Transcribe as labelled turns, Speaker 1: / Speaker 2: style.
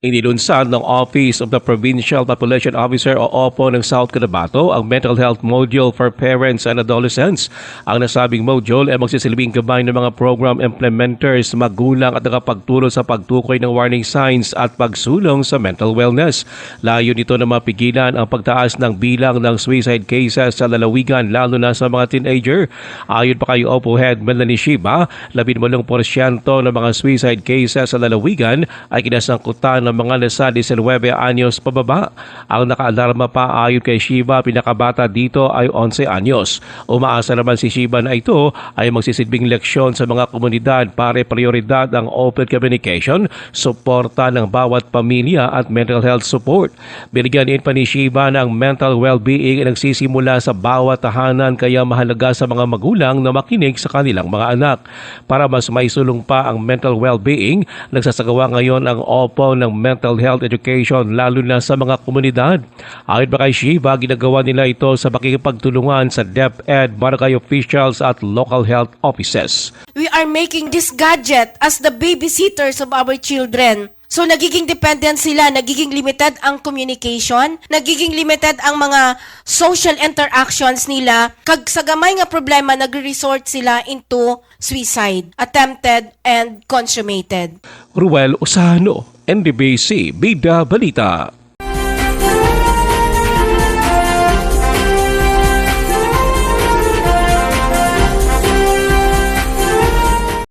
Speaker 1: Inilunsad ng Office of the Provincial Population Officer o OPO ng South Cotabato ang Mental Health Module for Parents and Adolescents. Ang nasabing module ay magsisilbing gabay ng mga program implementers, magulang at nakapagtulong sa pagtukoy ng warning signs at pagsulong sa mental wellness. Layo nito na mapigilan ang pagtaas ng bilang ng suicide cases sa lalawigan lalo na sa mga teenager. Ayon pa kay OPO Head Melanie Shiba, 18% ng mga suicide cases sa lalawigan ay kinasangkutan ng mga nasa 19 anyos pababa. Ang nakaalarma pa ayon kay Shiba, pinakabata dito ay 11 anyos. Umaasa naman si Shiba na ito ay magsisilbing leksyon sa mga komunidad para prioridad ang open communication, suporta ng bawat pamilya at mental health support. Binigyan din pa ni Shiba na ang mental well-being ay nagsisimula sa bawat tahanan, kaya mahalaga sa mga magulang na makinig sa kanilang mga anak. Para mas maisulong pa ang mental well-being, nagsasagawa ngayon ang OPO ng mental health education lalo na sa mga komunidad. Ayon pa kay Shiba, ginagawa nila ito sa pakikipagtulungan sa DepEd, barangay officials at local health offices.
Speaker 2: We are making this gadget as the babysitters of our children. So nagiging dependent sila, nagiging limited ang communication, nagiging limited ang mga social interactions nila. Kag sa gamay nga problema, nagre-resort sila into suicide, attempted and consummated.
Speaker 1: Ruel Osano, NDBC Bida Balita.